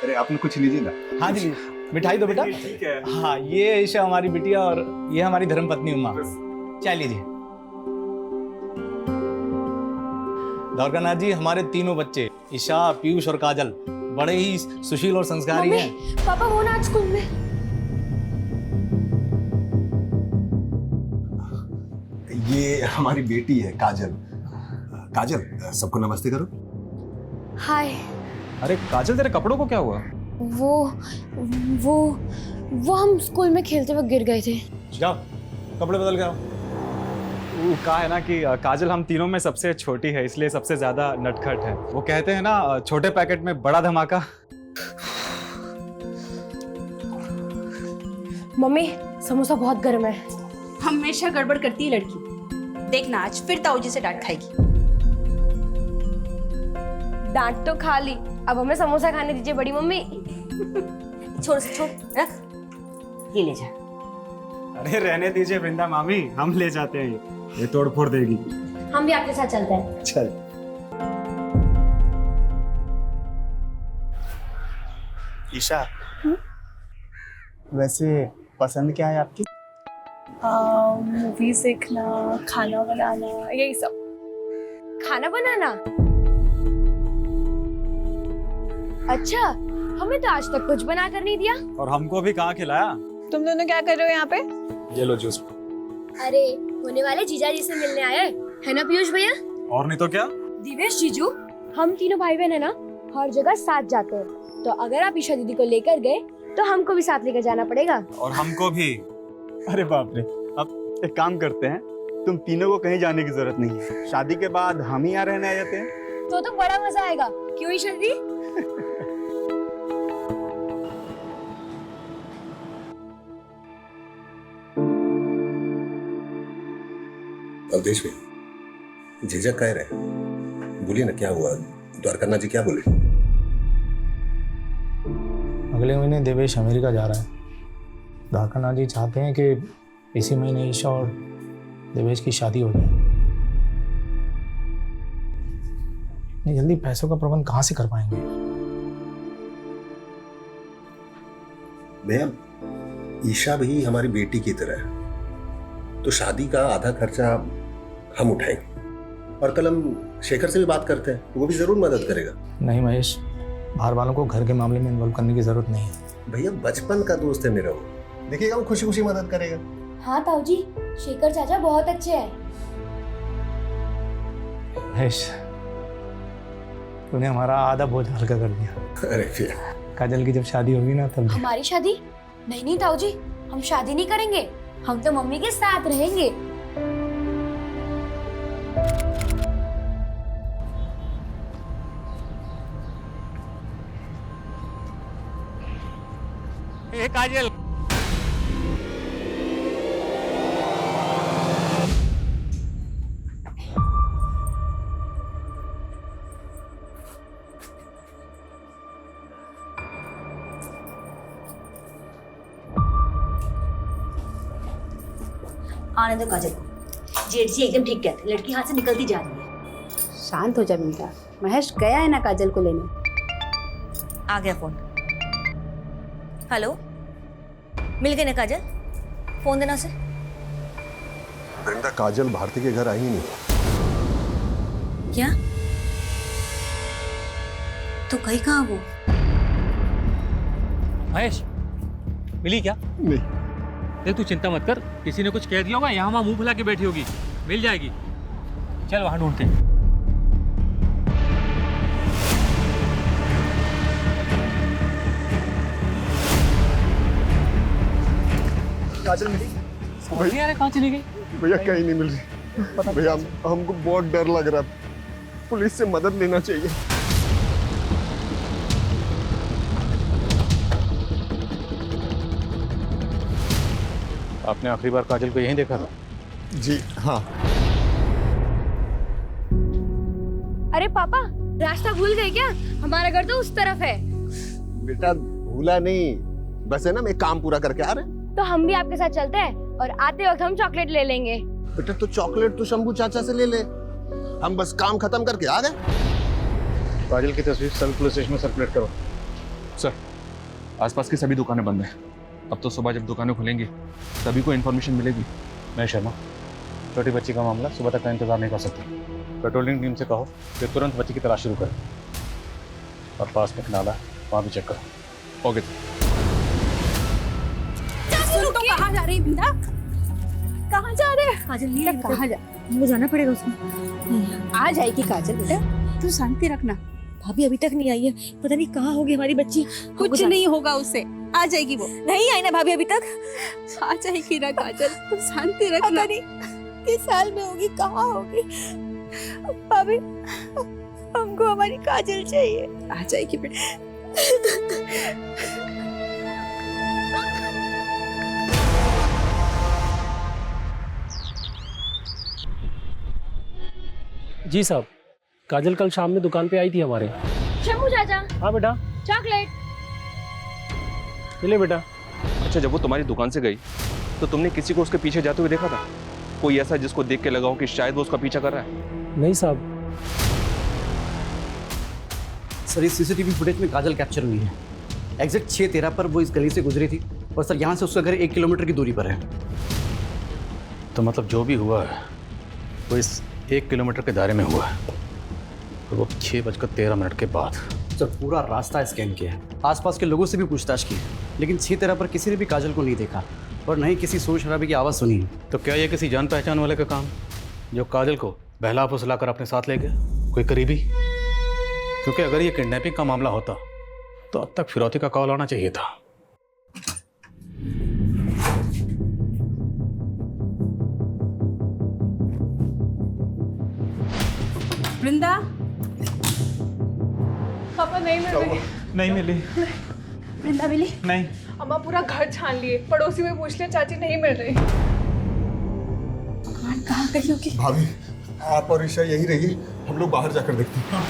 अरे आपने कुछ लीजिए ना। हाँ जी, मिठाई दो बेटा। ठीक है। हाँ, ये ईशा हमारी बिटिया और ये हमारी धर्मपत्नी उमा। चाय लीजिए। द्वारकानाथ जी, हमारे तीनों बच्चे ईशा, पीयूष और काजल बड़े ही सुशील और संस्कारी हैं। पापा वो ना आज स्कूल में। ये हमारी बेटी है काजल। काजल, सबको नमस्ते करो। हाय। अरे काजल, तेरे कपड़ों को क्या हुआ? वो हम स्कूल में खेलते वक्त गिर गए थे। जाओ कपड़े बदल के आओ। वो कहा है ना कि काजल हम तीनों में सबसे छोटी है, इसलिए सबसे ज्यादा नटखट है। वो कहते हैं ना, छोटे पैकेट में बड़ा धमाका। मम्मी, समोसा बहुत गर्म है। हमेशा गड़बड़ करती है लड़की। देखना आज फिर ताऊ जी से डांट खाएगी। डांट तो खा ली, अब हमें समोसा खाने दीजिए बड़ी मम्मी। छोड़ रख, ये ले जा। अरे रहने दीजिए वृंदा मामी, हम ले जाते हैं। ये तोड़ फोड़ देगी। हम भी आपके साथ चलते हैं। चल। ईशा, वैसे पसंद क्या है आपकी? मूवीज देखना, खाना बनाना, यही सब। खाना बनाना? अच्छा, हमें तो आज तक कुछ बना कर नहीं दिया। और हमको भी कहाँ खिलाया। तुम दोनों क्या कर रहे हो यहाँ पे? ये लो जूस। अरे होने वाले जीजा जी से मिलने आए है ना पीयूष भैया? और नहीं तो क्या। दिवेश जीजू, हम तीनों भाई बहन है ना, हर जगह साथ जाते हैं, तो अगर आप ईशा दीदी को लेकर गए तो हमको भी साथ लेकर जाना पड़ेगा। और हमको भी। अरे बाप रे, अब एक काम करते हैं, तुम तीनों को कहीं जाने की जरूरत नहीं है। शादी के बाद हम ही यहाँ रहने आ जाते हैं। तो बड़ा मजा आएगा, क्यों ईशा दीदी? अवधेश भैया, झिझक कह रहे, बोलिए ना क्या हुआ? द्वारकानाथ जी क्या बोले? अगले महीने देवेश अमेरिका जा रहा है। द्वारकानाथ जी चाहते हैं कि इसी महीने ईशा और देवेश की शादी हो जाए। इतनी जल्दी पैसों का प्रबंध कहाँ से कर पाएंगे? भैया, ईशा भी हमारी बेटी की तरह है, तो शादी का आधा खर्चा हम उठाएंगे। और कल हम शेखर से भी बात करते हैं, वो भी जरूर मदद करेगा। नहीं महेश, बाहर वालों को घर के मामले में इन्वॉल्व करने की जरूरत नहीं है। भैया बचपन का दोस्त है मेरा, वो देखिएगा वो खुशी खुशी मदद करेगा। हाँ ताऊ जी, शेखर चाचा बहुत अच्छे हैं। महेश, तूने हमारा आधा बोझ हल्का कर दिया। अरे भैया, काजल की जब शादी होगी ना तब। हमारी शादी? नहीं ताऊ जी, हम शादी नहीं करेंगे, हम तो मम्मी के साथ रहेंगे। ए काजल, आने दो काजल। जेठ जी एकदम ठीक कहते, लड़की हाथ से निकलती जा रही है। शांत हो जा बेटा। महेश गया है ना काजल को लेने। आ गया फोन। हेलो, मिल गए ना काजल? फोन देना से। वृंदा, काजल भारती के घर आई ही नहीं। क्या? तो कहीं कहाँ वो? महेश, मिली क्या? नहीं। देख तू चिंता मत कर, किसी ने कुछ कह दिया होगा, यहाँ वहाँ मुंह फुला के बैठी होगी, मिल जाएगी। चल वहां ढूंढते हैं। काजल मिली? भैया अरे कहाँ चली गई? भैया कहीं नहीं मिल रही भैया। हमको बहुत डर लग रहा है, पुलिस से मदद लेना चाहिए। आपने आखिरी बार काजल को यहीं देखा था? जी हाँ। अरे पापा, रास्ता भूल गए क्या? हमारा घर तो उस तरफ है। बेटा भूला नहीं, बस है ना, मैं काम पूरा करके आ रहे हैं। तो हम भी आपके साथ चलते हैं और आते वक्त हम चॉकलेट ले लेंगे। बेटा तो चॉकलेट तो शंभू चाचा से ले ले, हम बस काम खत्म करके आ गए। काजल की तस्वीर सभी पुलिस स्टेशन में सर्कुलेट करो। सर, आसपास की सभी दुकानें बंद हैं। अब तो सुबह जब दुकानें खुलेंगी सभी को इन्फॉर्मेशन मिलेगी। मैं शर्मा, छोटी बच्ची का मामला सुबह तक का इंतजार नहीं कर सकती। पेट्रोलिंग टीम से कहो कि तुरंत बच्ची की तलाश शुरू करें और पास में एक नाला है वहाँ भी चेक करो। ओके तो कहाँ जा रही बिंदा? कहाँ जा रहे हैं? काजल नहीं बेटा, कहाँ जा? मुझे जाना पड़ेगा उसमें। आ जाएगी काजल बेटा, तू शांति रखना। भाभी अभी तक नहीं आई है, पता नहीं कहाँ होगी हमारी बच्ची। कुछ नहीं होगा उससे, आ जाएगी वो। नहीं आई ना भाभी अभी तक। आ जाएगी ना काजल, तू शांति रखना। किस साल में होगी, कहाँ होगी? भाभी हमको हमारी काजल चाहिए। आ जाएगी बेटा। जी साहब, काजल कल शाम में दुकान पे आई थी हमारे। शम्भू चाचा, हाँ बेटा, चॉकलेट। मिले बेटा। अच्छा, जब वो तुम्हारी दुकान से गई तो तुमने किसी को उसके पीछे जाते हुए देखा था? कोई ऐसा जिसको देख के लगा हो कि शायद वो उसका पीछा कर रहा है? नहीं साहब। सर, इस सीसीटीवी फुटेज में काजल कैप्चर हुई है। एग्जैक्ट 6:13 पर वो इस गली से गुजरी थी और सर यहाँ से उसका घर 1 किलोमीटर की दूरी पर है। तो मतलब जो भी हुआ है वो इस 1 किलोमीटर के दायरे में हुआ है और वो 6:13 के बाद। सर, पूरा रास्ता स्कैन किया है, आसपास के लोगों से भी पूछताछ की, लेकिन 6:13 पर किसी ने भी काजल को नहीं देखा और न ही किसी शोर शराबे की आवाज़ सुनी। तो क्या ये किसी जान पहचान वाले का काम जो काजल को बहला फुसला कर अपने साथ ले गया? कोई करीबी? क्योंकि अगर ये किडनैपिंग का मामला होता तो अब तक फिरौती का कॉल आना चाहिए था। वृंदा, पापा नहीं मिल रही। नहीं मिली। वृंदा मिली? नहीं। अम्मा पूरा घर छान लिए, पड़ोसी में पूछ लिया, चाची नहीं मिल रही। भगवान, कहाँ गई होगी? भाभी, आप और ईशा यही रहिए, हम लोग बाहर जाकर देखते हैं।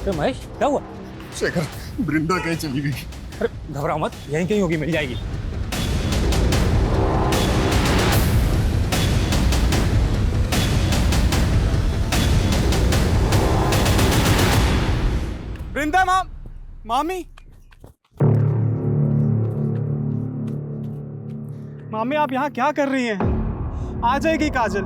तो महेश, क्या हुआ? शेखर, वृंदा कहीं चली गई। अरे घबराओ मत, यहीं कहीं होगी, मिल जाएगी। वृंदा मामी मामी, आप यहाँ क्या कर रही हैं? आ जाएगी काजल।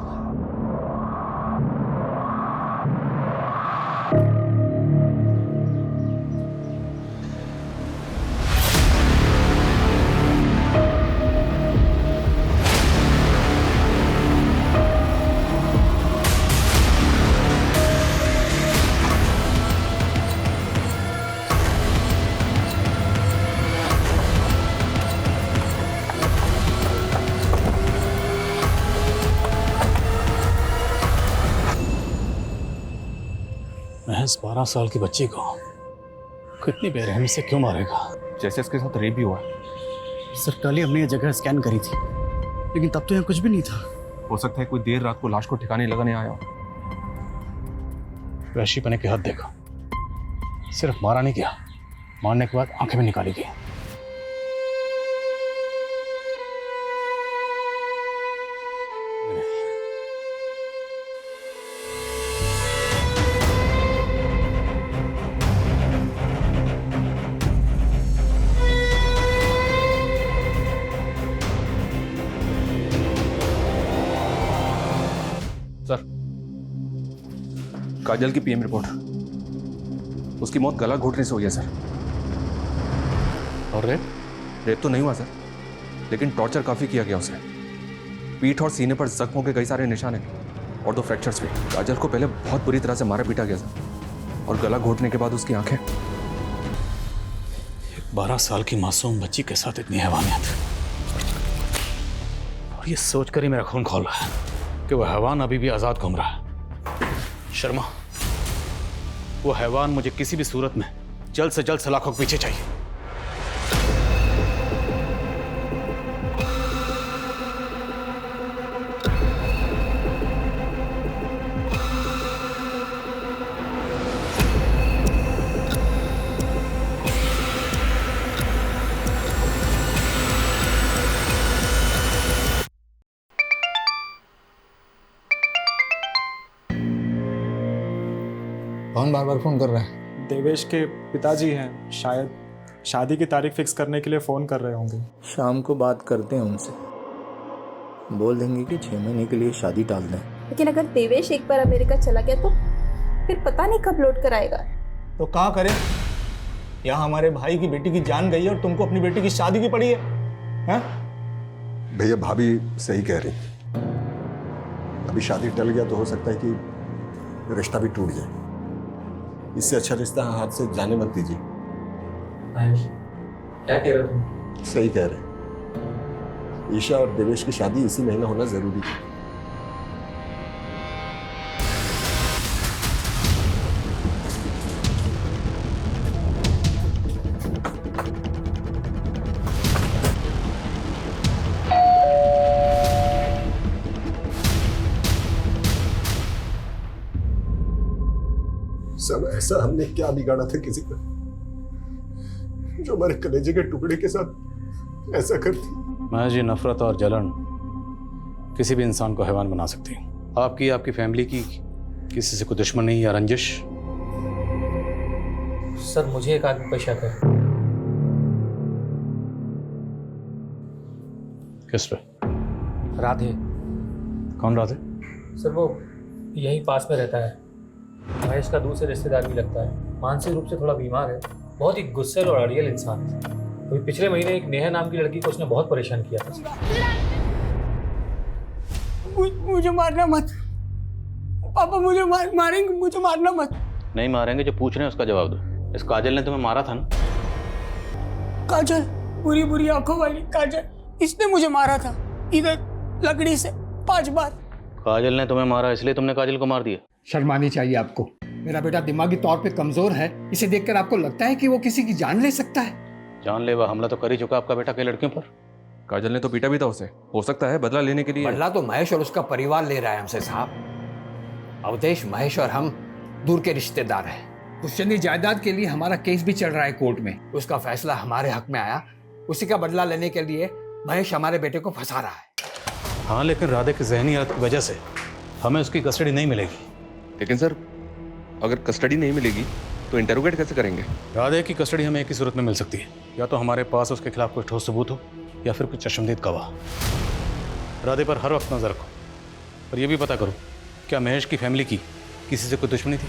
महज 12 साल की बच्ची को कितनी बेरहमी से क्यों मारेगा? जैसे इसके साथ रेप भी हुआ है। सर, कल ही हमने ये जगह स्कैन करी थी, लेकिन तब तो यहाँ कुछ भी नहीं था। हो सकता है कोई देर रात को लाश को ठिकाने लगाने आया हो। वैशीपने की हद देखा। सिर्फ मारा नहीं गया, मारने के बाद आंखें भी निकाली गई। सर, काजल की पीएम रिपोर्ट। उसकी मौत गला घोटने से हुई है सर। और रेप तो नहीं हुआ सर, लेकिन टॉर्चर काफी किया गया उसे। पीठ और सीने पर जख्मों के कई सारे निशान हैं और 2 फ्रैक्चर्स भी। काजल को पहले बहुत बुरी तरह से मारा पीटा गया सर, और गला घोटने के बाद उसकी आंखें। 12 साल की मासूम बच्ची के साथ इतनी हैवानियत, और ये सोचकर ही मेरा खून खौल रहा है कि वह हैवान अभी भी आजाद घूम रहा है। शर्मा, वो हैवान मुझे किसी भी सूरत में जल्द से जल्द सलाखों के पीछे चाहिए। कौन बार बार फोन कर रहा है? देवेश के पिताजी हैं, शायद शादी की तारीख फिक्स करने के लिए फ़ोन कर रहे होंगे। शाम को बात करते हैं उनसे, बोल देंगे कि 6 महीने के लिए शादी टाल दें। लेकिन अगर देवेश एक बार अमेरिका चला गया तो फिर पता नहीं कब लौट कर आएगा। तो कहाँ करें? यहाँ हमारे भाई की बेटी की जान गई है और तुमको अपनी बेटी की शादी की पड़ी है, हैं? भैया भाभी सही कह रही, अभी शादी टल गया तो हो सकता है कि रिश्ता भी टूट जाए। इससे अच्छा रिश्ता हाथ से जाने मत दीजिए। क्या कह रहे हो तुम? सही कह रहे, ईशा और देवेश की शादी इसी महीने होना जरूरी है। सब ऐसा हमने क्या बिगाड़ा था किसी का, जो हमारे कलेजे के टुकड़े के साथ ऐसा करती। महज ये नफरत और जलन किसी भी इंसान को हैवान बना सकती है। आपकी, आपकी फैमिली की किसी से कोई दुश्मनी या रंजिश? सर मुझे एक आदमी पर शक है। किस पे? राधे। कौन राधे? सर वो यहीं पास में रहता है, महेश का दूसरे रिश्तेदार भी लगता है। मानसिक रूप से थोड़ा बीमार है, बहुत ही गुस्सेल और अड़ियल इंसान है। अभी पिछले महीने एक नेहा नाम की लड़की को उसने बहुत परेशान किया था। मुझे मारना मत पापा, मुझे मारेंगे, मुझे मारना मत। नहीं मारेंगे, जो पूछ रहे हैं उसका जवाब दो। इस काजल ने तुम्हें मारा था ना? काजल, बुरी बुरी आंखों वाली काजल, इसने मुझे मारा था इधर लकड़ी से 5 बार। काजल ने तुम्हें मारा इसलिए तुमने काजल को मार दिया? शर्म आनी चाहिए आपको। मेरा बेटा दिमागी तौर पे कमजोर है, इसे देखकर आपको लगता है कि वो किसी की जान ले सकता है? जानलेवा हमला तो कर ही चुका आपका बेटा कई लड़कियों पर। काजल ने तो पीटा भी था उसे, हो सकता है बदला लेने के लिए। बदला तो महेश और उसका परिवार ले रहा है हमसे साहब। अवधेश, महेश और हम दूर के रिश्तेदार हैं। उस चंदी जायदाद के लिए हमारा केस भी चल रहा है कोर्ट में। उसका फैसला हमारे हक में आया, उसी का बदला लेने के लिए महेश हमारे बेटे को फंसा रहा है। हाँ, लेकिन राधे की जहनी हालत की वजह से हमें उसकी कस्टडी नहीं मिलेगी। लेकिन सर, अगर कस्टडी नहीं मिलेगी तो इंटरोगेट कैसे करेंगे? राधे की कस्टडी हमें एक ही सूरत में मिल सकती है, या तो हमारे पास उसके खिलाफ कोई ठोस सबूत हो या फिर कुछ चश्मदीद गवाह। राधे पर हर वक्त नजर रखो और ये भी पता करो क्या महेश की फैमिली की किसी से कोई दुश्मनी थी।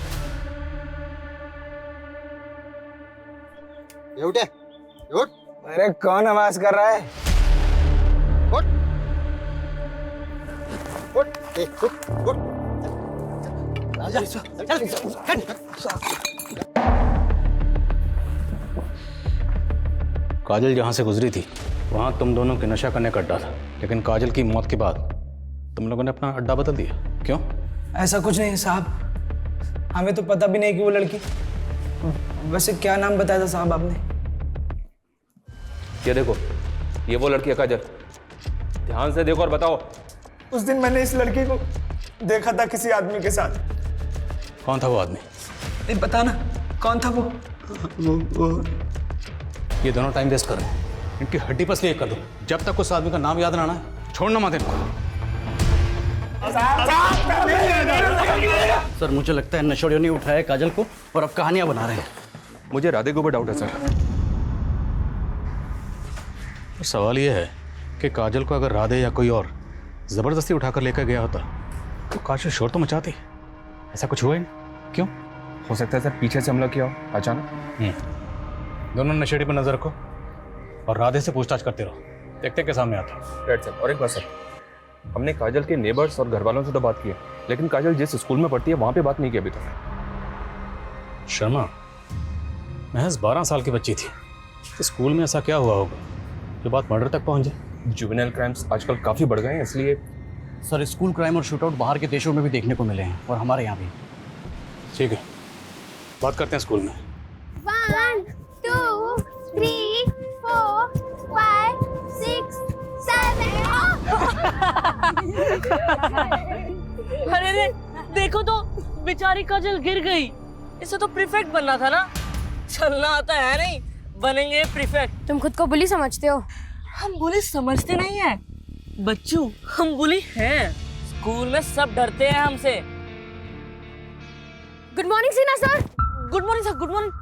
उठे, उठ। अरे कौन आवाज कर रहा है? उठ, उठ, उठ, उठ। काजल जहां से गुजरी थी वहां तुम दोनों के नशा करने का अड्डा था, लेकिन काजल की मौत के बाद तुम लोगों ने अपना अड्डा बदल दिया, क्यों? ऐसा कुछ नहीं है साहब, हमें तो पता भी नहीं कि वो लड़की। वैसे क्या नाम बताया था साहब आपने? ये देखो, ये वो लड़की है काजल, ध्यान से देखो और बताओ। उस दिन मैंने इस लड़की को देखा था किसी आदमी के साथ। कौन था वो आदमी? नहीं पता ना कौन था वो। ये दोनों टाइम वेस्ट कर रहे हैं, इनकी हड्डी पसली एक कर दो। जब तक उस आदमी का नाम याद ना आना है छोड़ना मत इनको। सर मुझे लगता है नशोड़ियों ने उठाया काजल को और अब कहानियां बना रहे हैं। मुझे राधे के ऊपर डाउट है सर। तो सवाल ये है कि काजल को अगर राधे या कोई और जबरदस्ती उठाकर लेकर गया होता तो काजल शोर तो मचाती। ऐसा कुछ हुआ ही नहीं, क्यों? हो सकता है सर पीछे से हमला किया हो अचानक। दोनों नशेड़ी पर नजर रखो और राधे से पूछताछ करते रहो, देखते के सामने आता। Right sir. और एक बात सर, हमने काजल के नेबर्स और घर वालों से तो बात की है, लेकिन काजल जिस स्कूल में पढ़ती है वहां पे बात नहीं की अभी तक। शर्मा, महज 12 साल की बच्ची थी, तो स्कूल में ऐसा क्या हुआ होगा जो बात मर्डर तक पहुंच जाए? जुवेनाइल क्राइम्स आजकल काफी बढ़ गए हैं, इसलिए। सर स्कूल क्राइम और शूटआउट बाहर के देशों में भी देखने को मिले हैं और हमारे यहाँ भी। ठीक है, बात करते हैं स्कूल में। 1 2 3 4 5 6 7 अरे रे, देखो तो बेचारी काजल गिर गई। इसे तो प्रीफेक्ट बनना था ना। चलना आता है नहीं, बनेंगे प्रीफेक्ट। तुम खुद को बुली समझते हो? हम बुली समझते नहीं है बच्चों, हम बुली हैं। स्कूल में सब डरते हैं हमसे। गुड मॉर्निंग सीना sir. Good morning sir, good morning.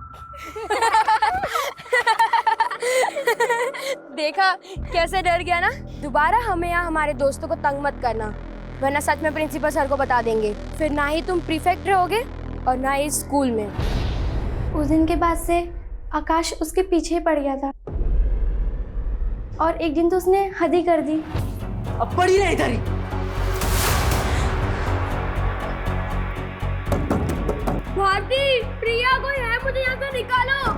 देखा कैसे डर गया ना। दोबारा हमें यहाँ हमारे दोस्तों को तंग मत करना, वरना सच में प्रिंसिपल सर को बता देंगे। फिर ना ही तुम प्रीफेक्ट रहोगे और ना ही स्कूल में। उस दिन के बाद से आकाश उसके पीछे पड़ गया था और एक दिन तो उसने हद ही कर दी। अब पड़ी रहे इधर ही। भारती, प्रिया, कोई है? मुझे यहाँ से निकालो।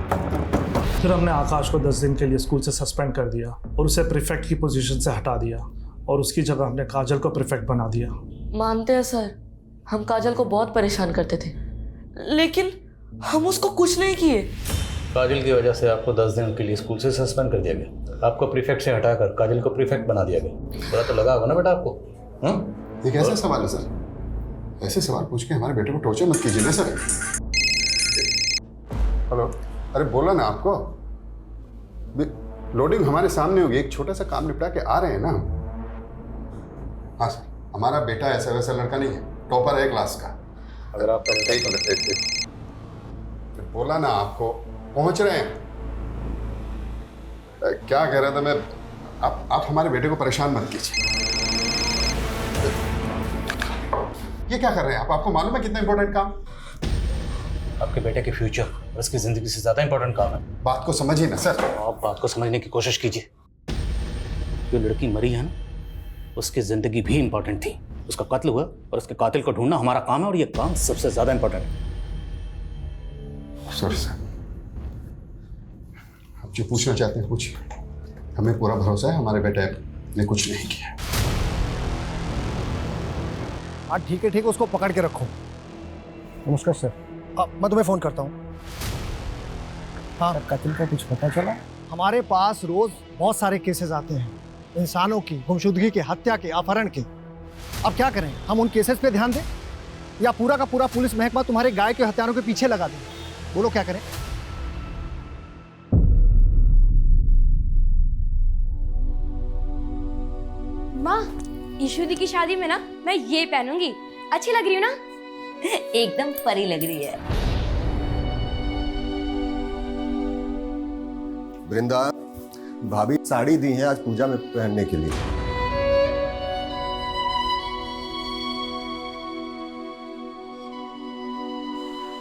फिर हमने आकाश को 10 दिन के लिए स्कूल से सस्पेंड कर दिया और उसे प्रीफेक्ट की पोजीशन से हटा दिया और उसकी जगह हमने काजल को प्रीफेक्ट बना दिया। मानते हैं सर, हम काजल को बहुत परेशान करते थे, लेकिन हम उसको कुछ नहीं किए। काजल की वजह से आपको 10 दिन के लिए स्कूल से सस्पेंड कर दिया गया। आपको प्रीफेक्ट से हटाकर काजल को प्रीफेक्ट बना दिया गया। बुरा तो लगा होगा ना बेटा आपको? ये कैसा सवाल है सर? ऐसे सवाल पूछ के हमारे बेटे को टॉर्चर मत कीजिए ना सर। हेलो, अरे बोला ना आपको, लोडिंग हमारे सामने होगी, एक छोटा सा काम निपटा के आ रहे हैं ना हम। हाँ सर, हमारा बेटा ऐसा वैसा लड़का नहीं है, टॉपर है क्लास का। अगर आपका बोला ना आपको, पहुंच रहे हैं। क्या कह रहा था मैं, आप हमारे बेटे को परेशान मत कीजिए। ये क्या कर रहे हैं आप? आपको मालूम है कितना इंपॉर्टेंट काम? आपके बेटे के फ्यूचर और उसकी जिंदगी से ज्यादा इंपॉर्टेंट काम है। बात को समझिए ना सर। आप बात को समझने की कोशिश कीजिए। जो लड़की मरी है ना, उसकी जिंदगी भी इंपॉर्टेंट थी। उसका कत्ल हुआ और उसके कातिल को ढूंढना हमारा काम है, और ये काम सबसे ज्यादा इंपॉर्टेंट है। सर आप जो पूछना चाहते हैं पूछिए। हमें पूरा भरोसा है हमारे बेटे ने कुछ नहीं किया। हाँ ठीक है, उसको पकड़ के रखो। नमस्कार सर, मैं तुम्हें फ़ोन करता हूँ। हाँ, कत्ल का कुछ पता चला? हमारे पास रोज़ बहुत सारे केसेस आते हैं, इंसानों की गुमशुदगी के, हत्या के, अपहरण के। अब क्या करें, हम उन केसेस पे ध्यान दें या पूरा का पूरा पुलिस महकमा तुम्हारे गाय के हत्यारों के पीछे लगा दें? बोलो क्या करें? माँ, ईशु दी की शादी में ना मैं ये पहनूंगी, अच्छी लग रही हूँ ना? एकदम परी लग रही है। वृंदा, भाभी साड़ी दी है आज पूजा में पहनने के लिए।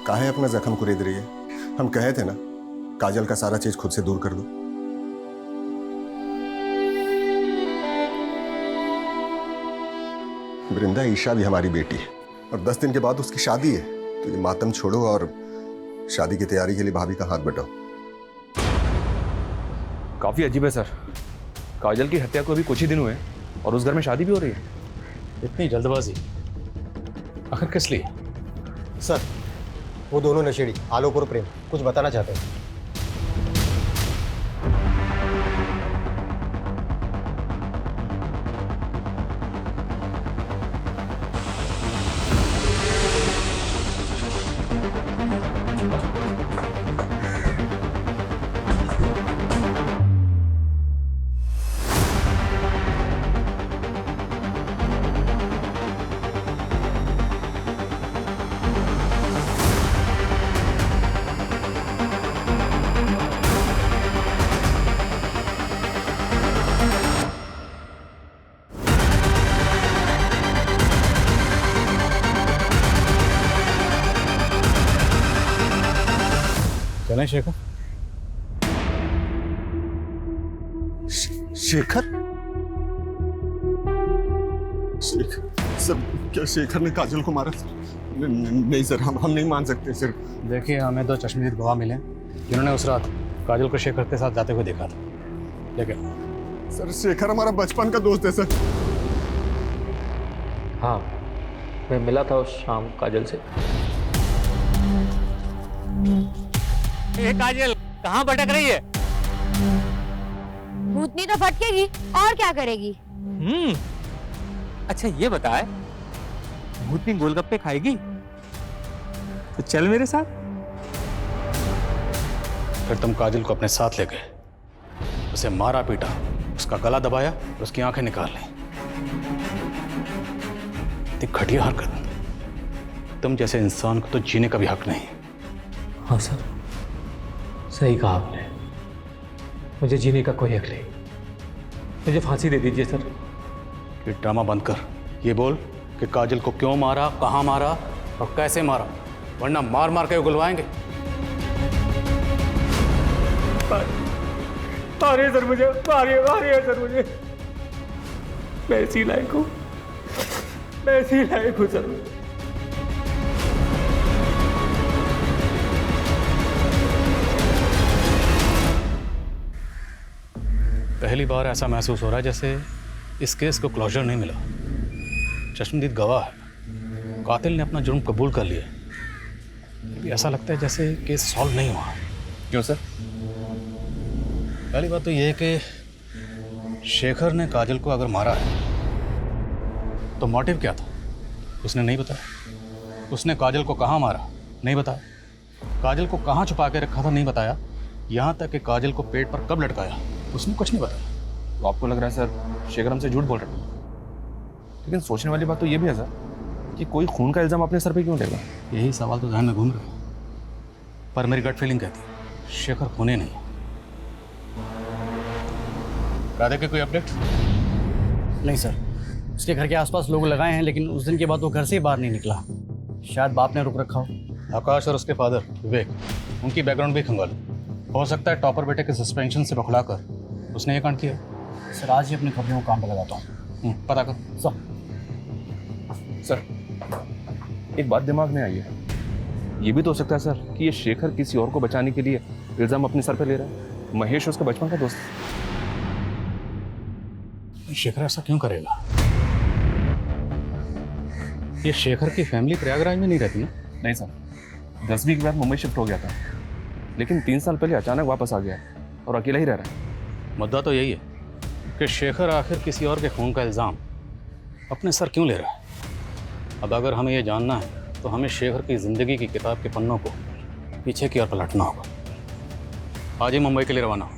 काहे अपना जख्म कुरेद रही है? हम कहे थे ना, काजल का सारा चीज खुद से दूर कर दो। वृंदा, ईशा भी हमारी बेटी है और 10 दिन के बाद उसकी शादी है, तो ये मातम छोड़ो और शादी की तैयारी के लिए भाभी का हाथ बटाओ। काफी अजीब है सर, काजल की हत्या को अभी कुछ ही दिन हुए और उस घर में शादी भी हो रही है। इतनी जल्दबाजी आखिर किस लिए? सर, वो दोनों नशेड़ी आलोक और प्रेम कुछ बताना चाहते हैं। चलें शेखर? शेखर? सर, क्या शेखर ने काजल को मारा? नहीं सर, हम नहीं मान सकते सर। देखिए, हमें 2 चश्मदीद गवाह मिले जिन्होंने उस रात काजल को शेखर के साथ जाते हुए देखा था। लेकिन सर, शेखर हमारा बचपन का दोस्त है सर। हाँ, मैं मिला था उस शाम काजल से। ये काजल कहाँ भटक रही है? भूतनी तो भटकेगी और क्या करेगी? अच्छा ये बताए, भूतनी गोलगप्पे खाएगी? तो चल मेरे साथ। फिर तुम काजल को अपने साथ ले गए, उसे मारा पीटा, उसका गला दबाया और उसकी आंखें निकाल ली। इतनी घटिया हरकत तुम जैसे इंसान को तो जीने का भी हक नहीं। हाँ सर, सही कहा आपने। मुझे जीने का कोई हक नहीं। मुझे फांसी दे दीजिए सर। ये ड्रामा बंद कर। ये बोल कि काजल को क्यों मारा, कहाँ मारा और कैसे मारा, वरना मार मार के उगलवाएंगे। मारिए सर मुझे, मारिए सर मुझे। मैं इसी लायक हूँ, मैं इसी लायक हूँ सर। पहली बार ऐसा महसूस हो रहा है जैसे इस केस को क्लोजर नहीं मिला। चश्मदीद गवाह है, कातिल ने अपना जुर्म कबूल कर लिया। अभी ऐसा लगता है जैसे केस सॉल्व नहीं हुआ। क्यों सर? पहली बात तो ये है कि शेखर ने काजल को अगर मारा है तो मोटिव क्या था, उसने नहीं बताया। उसने काजल को कहाँ मारा, नहीं बताया। काजल को कहाँ छुपा के रखा था, नहीं बताया। यहाँ तक कि काजल को पेट पर कब लटकाया, उसने कुछ नहीं बताया। तो आपको लग रहा है सर शेखर हमसे झूठ बोल रहा है? लेकिन सोचने वाली बात तो ये भी है सर कि कोई खून का इल्ज़ाम अपने सर पे क्यों लेगा? यही सवाल तो ध्यान में घूम रहा है, पर मेरी गट फीलिंग कहती है शेखर खूनी नहीं। राधे के कोई अपडेट? नहीं सर, उसके घर के आसपास लोग लगाए हैं, लेकिन उस दिन के बाद वो घर से ही बाहर नहीं निकला। शायद बाप ने रुक रखा हो। आकाश और उसके फादर विवेक, उनकी बैकग्राउंड भी खंगालो। हो सकता है टॉपर बेटे के सस्पेंशन से बखला कर उसने ये कांड किया। सर आज ही अपने खबरों को काम पे लगाता हूँ। पता कर। सर एक बात दिमाग में आई है, ये भी तो हो सकता है सर कि ये शेखर किसी और को बचाने के लिए इल्ज़ाम अपने सर पे ले रहा है। महेश उसका बचपन का दोस्त है। शेखर ऐसा क्यों करेगा? ये शेखर की फैमिली प्रयागराज में नहीं रहती ना? नहीं सर, 10वीं के बाद मुंबई शिफ्ट हो गया था, लेकिन 3 साल पहले अचानक वापस आ गया और अकेला ही रह रहा है। मुद्दा तो यही है कि शेखर आखिर किसी और के खून का इल्ज़ाम अपने सर क्यों ले रहा है। अब अगर हमें ये जानना है तो हमें शेखर की ज़िंदगी की किताब के पन्नों को पीछे की ओर पलटना होगा। आज ही मुंबई के लिए रवाना हो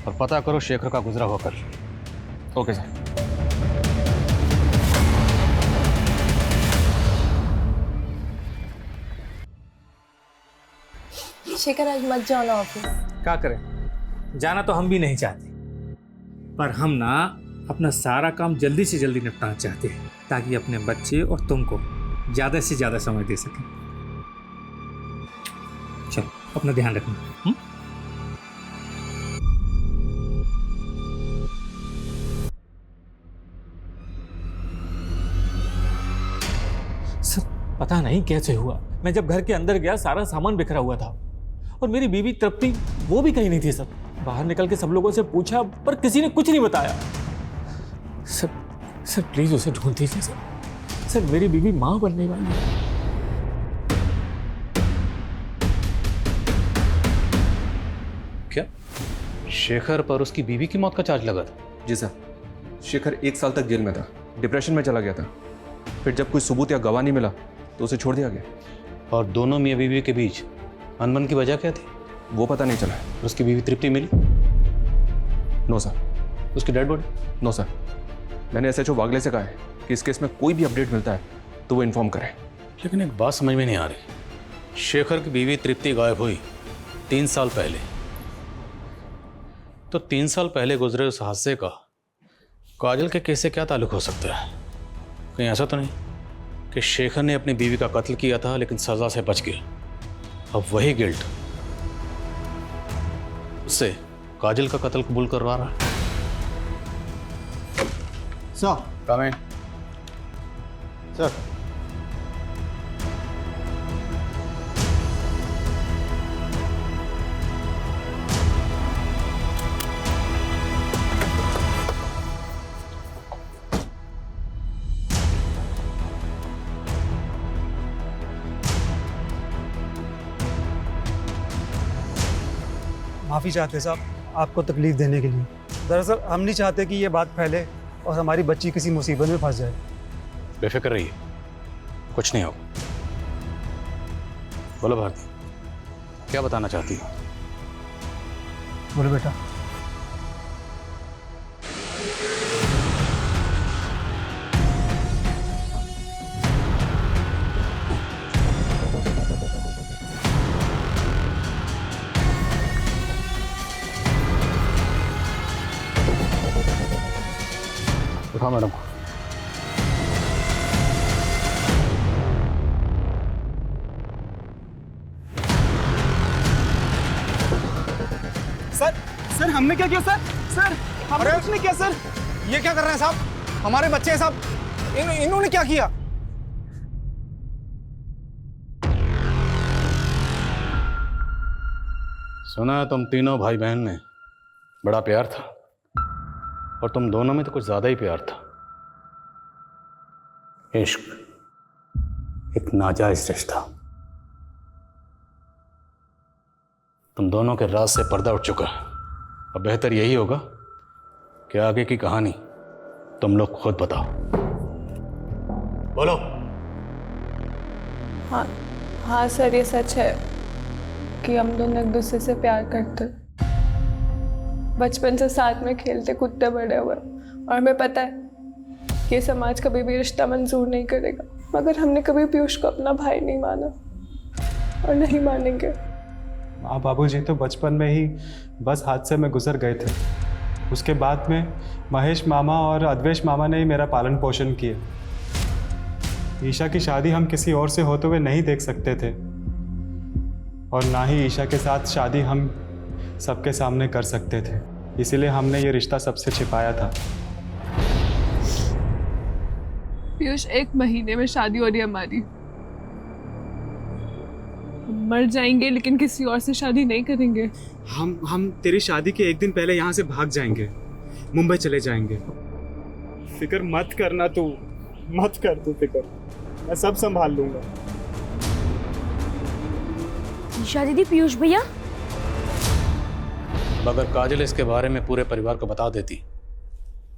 और पता करो शेखर का गुजरा हुआ कल। Okay sir. शेखर आज मत जाओ ना ऑफिस। क्या करें, जाना तो हम भी नहीं चाहते, पर हम ना अपना सारा काम जल्दी से जल्दी निपटाना चाहते हैं ताकि अपने बच्चे और तुमको ज़्यादा से ज़्यादा समय दे सकें। चलो अपना ध्यान रखना। सब पता नहीं कैसे हुआ, मैं जब घर के अंदर गया सारा सामान बिखरा हुआ था और मेरी बीवी तृप्ति वो भी कहीं नहीं थी। सर बाहर निकल के सब लोगों से पूछा पर किसी ने कुछ नहीं बताया। सर प्लीज उसे ढूंढ दीजिए सर मेरी बीवी मां बनने वाली है। क्या शेखर पर उसकी बीवी की मौत का चार्ज लगा था? जी सर, शेखर 1 साल तक जेल में था, डिप्रेशन में चला गया था। फिर जब कोई सबूत या गवाह नहीं मिला तो उसे छोड़ दिया गया। और दोनों मियाँ बीवी के बीच अनबन की वजह क्या थी? वो पता नहीं चला। उसकी बीवी तृप्ति मिली? No sir. उसकी डेड बॉडी? No sir. मैंने SHO वागले से कहा है कि इस केस में कोई भी अपडेट मिलता है तो वो इन्फॉर्म करे। लेकिन एक बात समझ में नहीं आ रही, शेखर की बीवी तृप्ति गायब हुई 3 साल पहले, तो 3 साल पहले गुजरे उस हादसे का काजल के केस से क्या ताल्लुक हो सकता है? कहीं ऐसा तो नहीं कि शेखर ने अपनी बीवी का कत्ल किया था लेकिन सजा से बच गया, अब वही गिल्ट उससे काजल का कत्ल कबूल करवा रहा है? सर कम है सर। माफ़ी चाहते साहब आपको तकलीफ़ देने के लिए। दरअसल हम नहीं चाहते कि ये बात फैले और हमारी बच्ची किसी मुसीबत में फंस जाए। बेफिक्र रहिए, कुछ नहीं होगा। बोलो भारती, क्या बताना चाहती हो? बोलो बेटा। बिठाओ मैडम को। सर हमने क्या किया सर? सर हमने कुछ नहीं किया सर। ये क्या कर रहे हैं साहब? हमारे बच्चे हैं साहब। इन्होंने क्या किया? सुना है तुम तीनों भाई बहन में बड़ा प्यार था, और तुम दोनों में तो कुछ ज्यादा ही प्यार था। इश्क, एक नाजायज रिश्ता। तुम दोनों के राज से पर्दा उठ चुका है। अब बेहतर यही होगा कि आगे की कहानी तुम लोग खुद बताओ। बोलो। हाँ सर, ये सच है कि हम दोनों एक दूसरे से प्यार करते, बचपन से साथ में खेलते कूदते बड़े हुए, और हमें पता है कि समाज कभी भी रिश्ता मंजूर नहीं करेगा, मगर हमने कभी पीयूष को अपना भाई नहीं माना और नहीं मानेंगे। आप बाबूजी तो बचपन में ही बस हादसे में गुजर गए थे। उसके बाद में महेश मामा और अद्वेश मामा ने ही मेरा पालन पोषण किया। ईशा की शादी हम किसी और से होते हुए नहीं देख सकते थे, और ना ही ईशा के साथ शादी हम सबके सामने कर सकते थे, इसीलिए हमने ये रिश्ता सबसे छिपाया था। पीयूष, 1 महीने में शादी हो रही है हमारी। हम मर जाएंगे लेकिन किसी और से शादी नहीं करेंगे। हम तेरी शादी के एक दिन पहले यहाँ से भाग जाएंगे, मुंबई चले जाएंगे। फिक्र मत करना तू, मत कर तू फिक्र, मैं सब संभाल लूंगा। ईशा दीदी, पीयूष भैया। अगर काजल इसके बारे में पूरे परिवार को बता देती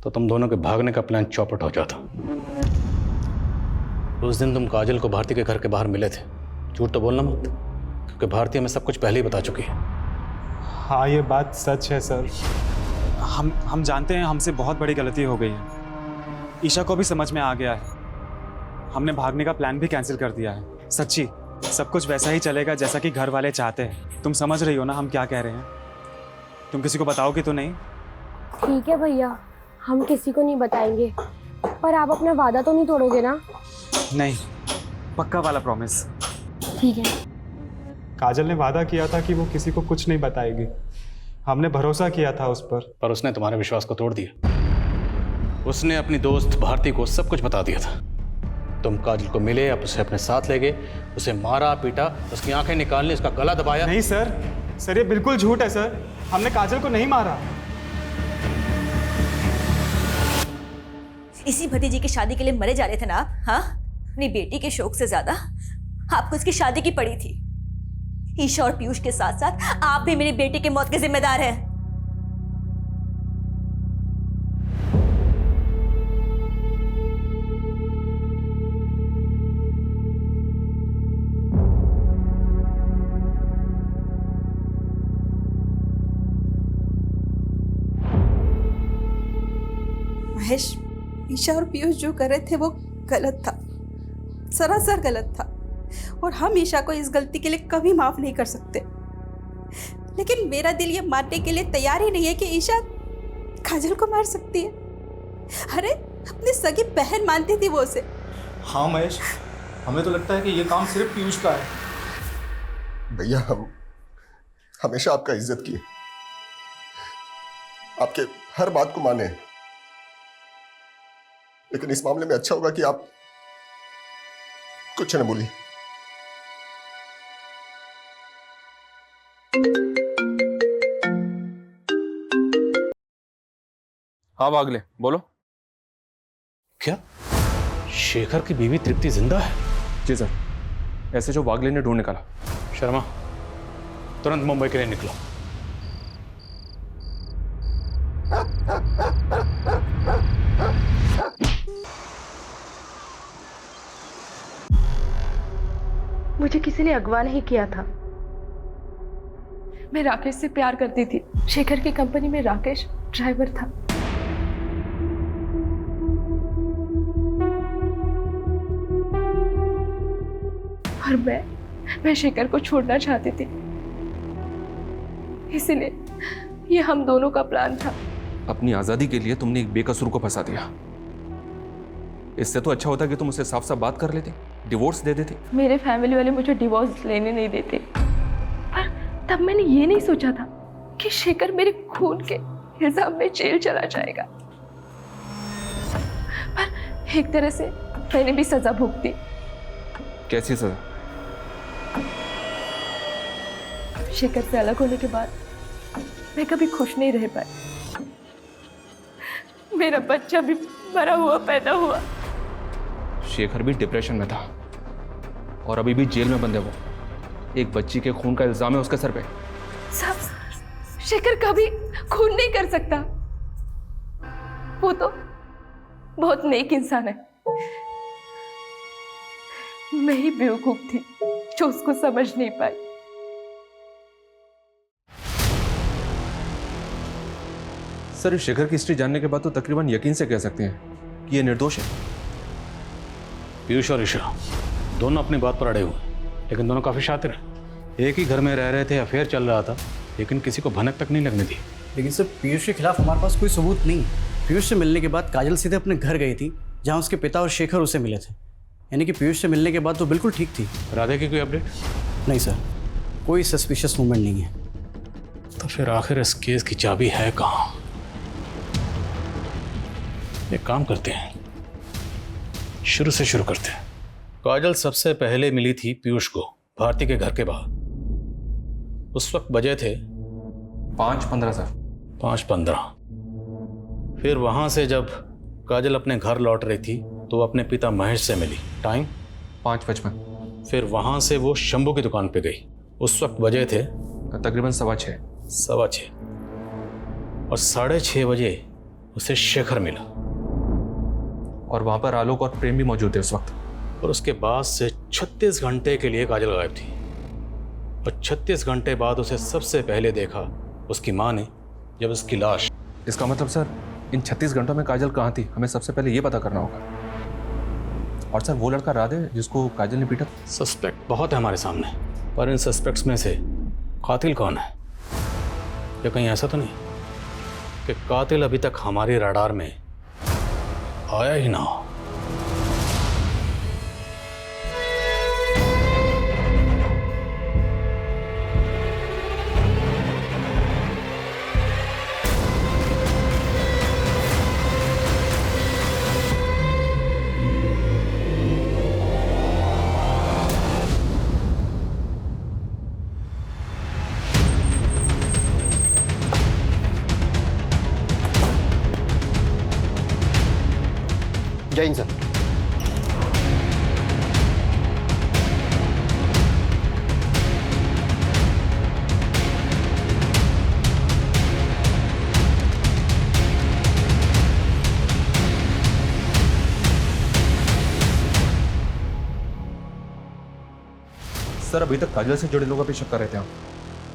तो तुम दोनों के भागने का प्लान चौपट हो जाता। उस दिन तुम काजल को भारती के घर के बाहर मिले थे। झूठ तो बोलना मत, क्योंकि भारती हमें सब कुछ पहले ही बता चुकी है। हाँ, ये बात सच है सर। हम जानते हैं हमसे बहुत बड़ी गलती हो गई है। ईशा को भी समझ में आ गया है। हमने भागने का प्लान भी कैंसिल कर दिया है। सच्ची, सब कुछ वैसा ही चलेगा जैसा कि घर वाले चाहते हैं। तुम समझ रही हो ना हम क्या कह रहे हैं? तुम किसी को बताओगे तो नहीं? ठीक है भैया, हम किसी को नहीं बताएंगे, पर आप अपना वादा तो नहीं तोड़ोगे ना? नहीं, पक्का वाला प्रॉमिस। ठीक है। काजल ने वादा किया था कि वो किसी को कुछ नहीं बताएगी। हमने भरोसा किया था उस पर उसने तुम्हारे विश्वास को तोड़ दिया। उसने अपनी दोस्त भारती को सब कुछ बता दिया था। तुम काजल को मिले, आप उसे अपने साथ ले गए, उसे मारा पीटा, उसकी आंखें निकालने, उसका गला दबाया। नहीं सर, ये बिल्कुल झूठ है सर। हमने काजल को नहीं मारा। इसी भतीजी की शादी के लिए मरे जा रहे थे ना आप? हाँ, अपनी बेटी के शौक से ज्यादा आपको इसकी शादी की पड़ी थी। ईशा और पीयूष के साथ साथ आप भी मेरी बेटी की मौत के जिम्मेदार हैं। महेश, ईशा और पीयूष जो कर रहे थे वो गलत था, सरासर गलत था, और हम ईशा को इस गलती के लिए कभी माफ नहीं कर सकते। लेकिन मेरा दिल ये मानने के लिए तैयार ही नहीं है कि ईशा काजल को मार सकती है। अरे अपनी सगी बहन मानती थी वो उसे। हाँ महेश, हमें तो लगता है कि ये काम सिर्फ पीयूष का है। भैया, हम हमेशा आपका इज्जत किए, आपके हर बात को माने, लेकिन इस मामले में अच्छा होगा कि आप कुछ न बोलिए। हाँ वागले, बोलो। क्या शेखर की बीवी तृप्ति जिंदा है? जी सर, ऐसे जो वागले ने ढूंढ निकाला। शर्मा, तुरंत मुंबई के लिए निकलो। मुझे किसी ने अगवा नहीं किया था। मैं राकेश से प्यार करती थी। शेखर की कंपनी में राकेश ड्राइवर था। और मैं शेखर को छोड़ना चाहती थी, इसलिए ये हम दोनों का प्लान था। अपनी आजादी के लिए तुमने एक बेकसूर को फंसा दिया, इससे तो अच्छा होता कि तुम उससे साफ साफ बात कर लेती, डिवोर्स दे देती। मेरे फैमिली वाले मुझे डिवोर्स लेने नहीं देते, पर तब मैंने ये नहीं सोचा था कि शेखर मेरे खून के इल्जाम में जेल चला जाएगा। पर एक तरह से मैंने भी सजा भुगती। कैसी सजा? शेखर से अलग होने के बाद मैं कभी खुश नहीं रह पाई। मेरा बच्चा भी मरा हुआ पैदा हुआ। शेखर भी डिप्रेशन में था और अभी भी जेल में बंद है वो। एक बच्ची के खून का इल्जाम है उसके सर पे। सब शेखर कभी खून नहीं कर सकता। वो तो बहुत नेक इंसान है। मैं ही बेवकूफ थी जो उसको समझ नहीं पाई। सर, इस शेखर की हिस्ट्री जानने के बाद तो तकरीबन यकीन से कह सकते हैं कि ये निर्दोष है। पीयूष और ईशा दोनों अपनी बात पर अड़े हुए, लेकिन दोनों काफ़ी शातिर हैं। एक ही घर में रह रहे थे, अफेयर चल रहा था, लेकिन किसी को भनक तक नहीं लगने दी। लेकिन सर, पीयूष के खिलाफ हमारे पास कोई सबूत नहीं। पीयूष से मिलने के बाद काजल सीधे अपने घर गई थी, जहाँ उसके पिता और शेखर उसे मिले थे। यानी कि पीयूष से मिलने के बाद तो बिल्कुल ठीक थी। राधे की कोई अपडेट? नहीं सर, कोई सस्पिशियस मूवमेंट नहीं है। तो फिर आखिर इस केस की चाबी है कहाँ? एक काम करते हैं, शुरू से शुरू करते हैं। काजल सबसे पहले मिली थी पीयूष को भारती के घर के बाहर। उस वक्त बजे थे 5:15 सर। 5:15। फिर वहां से जब काजल अपने घर लौट रही थी तो वो अपने पिता महेश से मिली। टाइम 5:55। फिर वहां से वो शंभू की दुकान पे गई। उस वक्त बजे थे तकरीबन 6:15। 6:15। और 6:30 बजे उसे शेखर मिला और वहां पर आलोक और प्रेम भी मौजूद थे उस वक्त। और उसके बाद से 36 घंटे के लिए काजल गायब थी। और 36 घंटे बाद उसे सबसे पहले देखा उसकी माँ ने, जब उसकी लाश। इसका मतलब सर, इन 36 घंटों में काजल कहाँ थी, हमें सबसे पहले ये पता करना होगा। और सर, वो लड़का राधे जिसको काजल ने पीटा? सस्पेक्ट बहुत है हमारे सामने, पर इन सस्पेक्ट्स में से कातिल कौन है? या कहीं ऐसा तो नहीं कि कातिल अभी तक हमारे रडार में आया ही ना हो? जय हिंद सर। सर, अभी तक काजल से जुड़े लोगों पर शक कर रहे थे हम,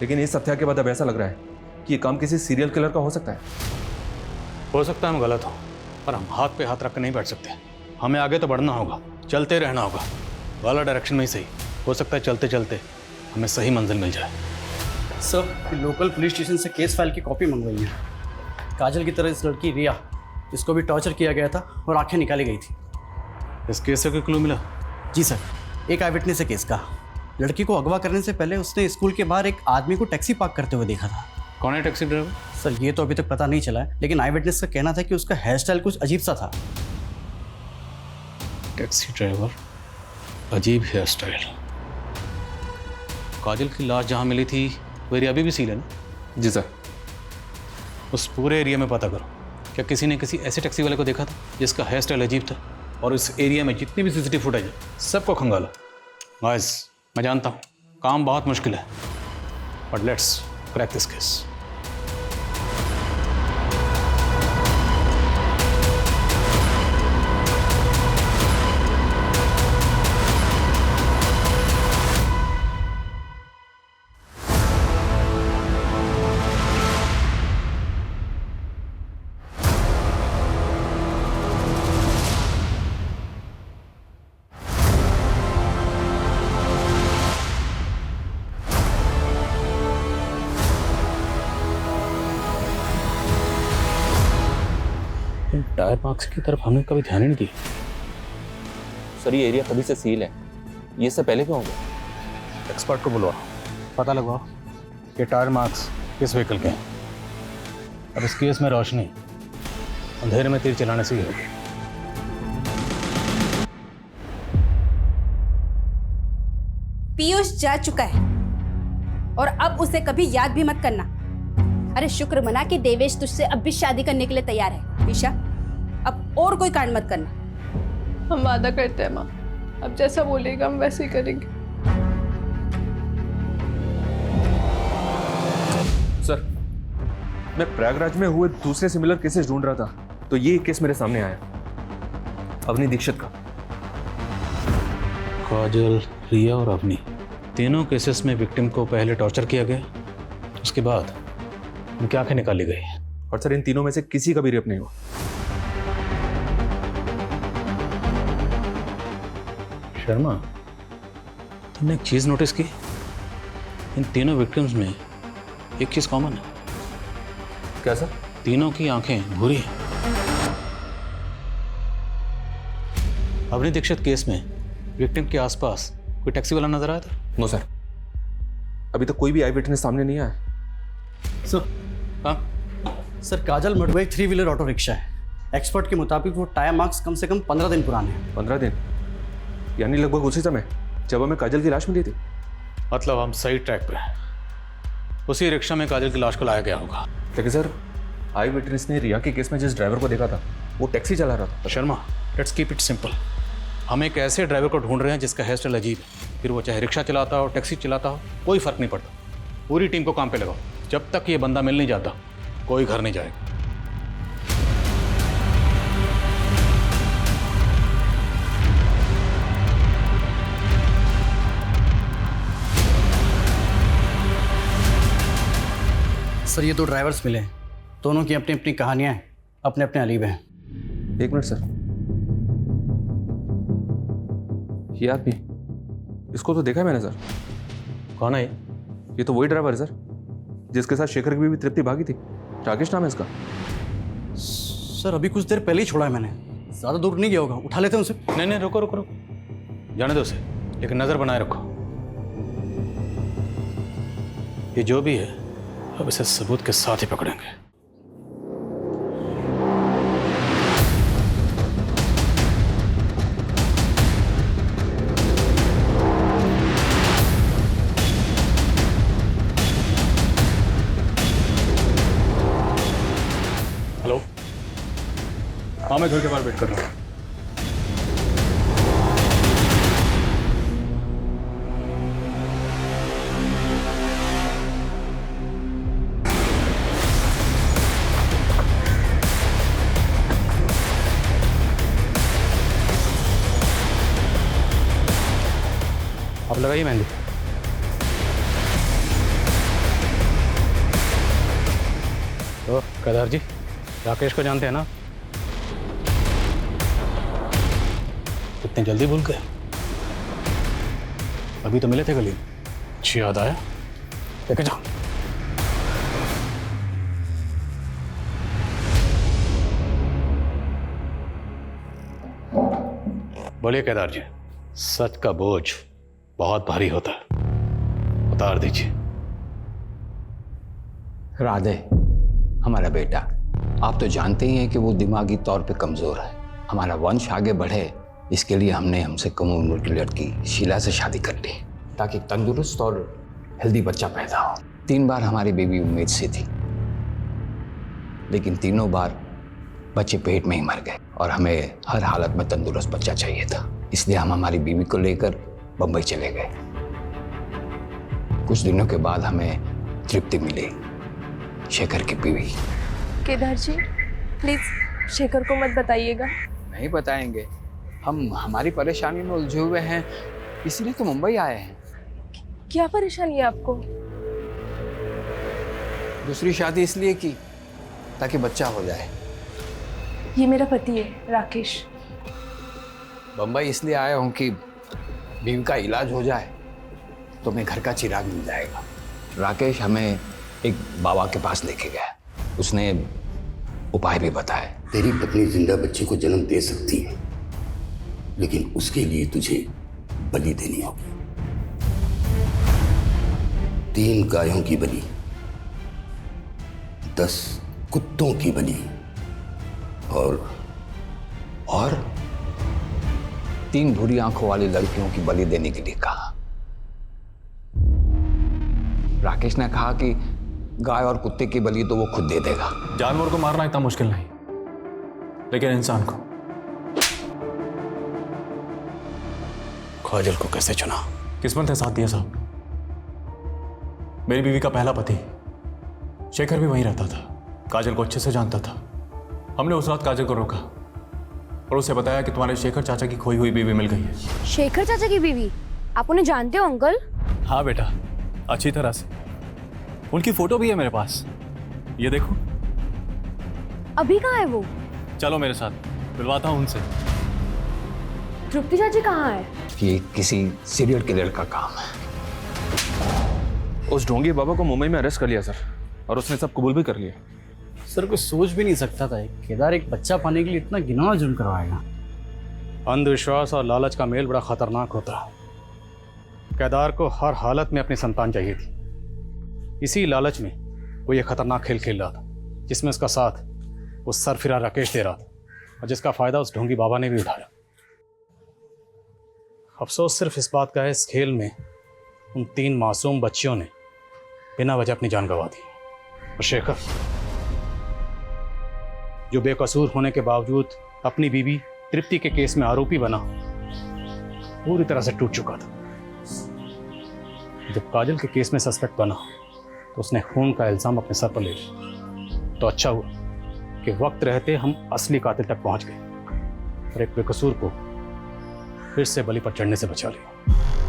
लेकिन इस हत्या के बाद अब ऐसा लग रहा है कि ये काम किसी सीरियल किलर का हो सकता है। हो सकता है हम गलत हों, पर हम हाथ पे हाथ रख कर नहीं बैठ सकते। हमें आगे तो बढ़ना होगा, चलते रहना होगा, वाला डायरेक्शन में ही सही। हो सकता है चलते चलते हमें सही मंजिल मिल जाए। सर, लोकल पुलिस स्टेशन से केस फाइल की कॉपी मंगवाई है। काजल की तरह इस लड़की रिया, इसको भी टॉर्चर किया गया था और आंखें निकाली गई थी। इस केस से कोई क्लू मिला? जी सर, एक आई विटनेस है केस का। लड़की को अगवा करने से पहले उसने स्कूल के बाहर एक आदमी को टैक्सी पार्क करते हुए देखा था। कौन है टैक्सी ड्राइवर? सर, ये तो अभी तक पता नहीं चला है, लेकिन आई विटनेस का कहना था कि उसका हेयर स्टाइल कुछ अजीब सा था। टैक्सी ड्राइवर, अजीब हेयर स्टाइल। काजल की लाश जहाँ मिली थी वो एरिया अभी भी सील है ना? जी सर। उस पूरे एरिया में पता करो, क्या किसी ने किसी ऐसे टैक्सी वाले को देखा था जिसका हेयर स्टाइल अजीब था? और इस एरिया में जितनी भी सीसीटीवी फुटेज है सबको खंगालो। गाइस, मैं जानता हूँ काम बहुत मुश्किल है, but let's crack this case. Tyre marks की तरफ हमने कभी ध्यान ही नहीं दिया। सर ये एरिया कभी से सील है, ये सब पहले क्यों हो गया? एक्सपर्ट को बुलवा, पता लगवाओ कि टायर मार्क्स किस व्हीकल के हैं। अब इस केस में रोशनी अंधेरे में तीर चलाने से ही होगी। पीयूष जा चुका है और अब उसे कभी याद भी मत करना। अरे शुक्र मना कि देवेश तुझसे अब भी शादी करने के लिए तैयार है। ईशा अब और कोई कांड मत करना। हम वादा करते हैं माँ, अब जैसा बोलेगा हम वैसे ही करेंगे। सर मैं प्रयागराज में हुए दूसरे सिमिलर केसेस ढूंढ रहा था तो ये केस मेरे सामने आया, अवनी दीक्षित का। काजल, रिया और अवनी तीनों केसेस में विक्टिम को पहले टॉर्चर किया गया, उसके बाद उनकी आंखें निकाली गई। और सर इन तीनों में से किसी का भी रेप नहीं हुआ। शर्मा, तुमने एक चीज नोटिस की? इन तीनों विक्टिम्स में एक चीज कॉमन है। क्या सर? तीनों की आंखें भूरी हैं। अवनी दीक्षित केस में विक्टिम के आसपास कोई टैक्सी वाला नजर आया था? नो सर, अभी तक कोई भी आई विटनेस सामने नहीं आया। सर सर काजल मर्डर एक 3 व्हीलर ऑटो रिक्शा है। एक्सपर्ट के मुताबिक वो टायर मार्क्स कम से कम 15 दिन पुराने हैं। 15 दिन यानी लगभग उसी समय जब हमें काजल की लाश मिली थी। मतलब हम सही ट्रैक पे हैं। उसी रिक्शा में काजल की लाश को लाया गया होगा। लेकिन सर आई विटनेस ने रिया के केस में जिस ड्राइवर को देखा था वो टैक्सी चला रहा था। Sharma, let's keep it simple. हम एक ऐसे ड्राइवर को ढूंढ रहे हैं जिसका हेयर स्टाइल अजीब है, फिर वो चाहे रिक्शा चलाता हो टैक्सी चलाता हो, कोई फर्क नहीं पड़ता। पूरी टीम को काम पे लगाओ। जब तक ये बंदा मिल नहीं जाता कोई घर नहीं जाएगा। सर ये 2 ड्राइवर्स मिले हैं, दोनों की अपनी अपनी कहानियां हैं, अपने अपने अलीब हैं। 1 मिनट सर, ये आदमी, इसको तो देखा है मैंने सर। कौन है ये तो वही ड्राइवर है सर जिसके साथ शेखर की बीवी तृप्ति भागी थी। राकेश नाम है इसका। सर अभी कुछ देर पहले ही छोड़ा है मैंने, ज़्यादा दूर नहीं गया होगा, उठा लेते हैं उसे। नहीं, रुको रुको रुको, जाने दो उसे, लेकिन नज़र बनाए रखो। ये जो भी है अब इसे सबूत के साथ ही पकड़ेंगे। हेलो, हाँ मैं घर के बाहर वेट कर रहा हूँ। आप लगाइए मेहंदी। तो केदार जी, राकेश को जानते हैं ना? इतने जल्दी भूल गए? अभी तो मिले थे गली में। अच्छी याद आया, लेके जाओ। बोलिए केदार जी, सच का बोझ बहुत भारी होता है, उतार दीजिए। राधे, हमारा बेटा, आप तो जानते ही हैं कि वो दिमागी तौर पे कमजोर है। हमारा वंश आगे बढ़े इसके लिए हमने हमसे कम उम्र की लड़की शीला से शादी कर ली ताकि तंदुरुस्त और हेल्दी बच्चा पैदा हो। 3 बार हमारी बेबी उम्मीद से थी, लेकिन तीनों बार बच्चे पेट में ही मर गए और हमें हर हालत में तंदुरुस्त बच्चा चाहिए था। इसलिए हम हमारी बीवी को लेकर बंबई चले गए। कुछ दिनों के बाद हमें तृप्ति मिली, शेखर की बीवी। केदार जी प्लीज शेखर को मत बताइएगा। नहीं बताएंगे, हम हमारी परेशानी में उलझे हुए हैं, इसीलिए तो मुंबई आए हैं। क्या परेशानी है आपको? दूसरी शादी इसलिए की ताकि बच्चा हो जाए। ये मेरा पति है राकेश। बंबई इसलिए आया हूँ कि बीवी का इलाज हो जाए तो मैं घर का चिराग मिल जाएगा। राकेश हमें एक बाबा के पास लेके गया, उसने उपाय भी बताया। तेरी पत्नी जिंदा बच्चे को जन्म दे सकती है, लेकिन उसके लिए तुझे बलि देनी होगी। 3 गायों की बलि, 10 कुत्तों की बलि और 3 भूरी आंखों वाली लड़कियों की बलि देने के लिए कहा। राकेश ने कहा कि गाय और कुत्ते की बलि तो वो खुद दे देगा। जानवर को मारना इतना मुश्किल नहीं, लेकिन इंसान को। काजल को कैसे चुना? किस्मत ने साथ दिया साहब। मेरी बीवी का पहला पति शेखर भी वहीं रहता था, काजल को अच्छे से जानता था। हमने उस रात काजल को रोका और उसे बताया कि तुम्हारे शेखर चाचा की खोई हुई बीवी मिल गई है। शेखर चाचा की बीवी? आप उन्हें जानते हो अंकल? हाँ बेटा, अच्छी तरह से। उनकी फोटो भी है मेरे पास, ये देखो। अभी कहाँ है वो? चलो मेरे साथ, मिलवाता हूँ उनसे। तृप्ति चाची कहाँ है? ये किसी सीरियल किलर का काम है। उस ढोंगी बाबा को मुंबई में अरेस्ट कर लिया सर, और उसने सब कबूल भी कर लिया। सर कोई सोच भी नहीं सकता था केदार एक बच्चा पाने के लिए इतना घिनौना जुर्म करवाएगा। अंधविश्वास और लालच का मेल बड़ा खतरनाक होता है। केदार को हर हालत में अपनी संतान चाहिए थी। इसी लालच में वो ये खतरनाक खेल खेल रहा था, जिसमें उसका साथ उस सरफिरा राकेश दे रहा था, और जिसका फायदा उस ढोंगी बाबा ने भी उठाया। अफसोस सिर्फ इस बात का है, इस खेल में उन 3 मासूम बच्चियों ने बिना वजह अपनी जान गंवा दी। और शेखर जो बेकसूर होने के बावजूद अपनी बीवी तृप्ति के केस में आरोपी बना, पूरी तरह से टूट चुका था। जब काजल के केस में सस्पेक्ट बना तो उसने खून का इल्जाम अपने सर पर ले लिया। तो अच्छा हुआ कि वक्त रहते हम असली कातिल तक पहुंच गए और एक बेकसूर को फिर से बलि पर चढ़ने से बचा लिया।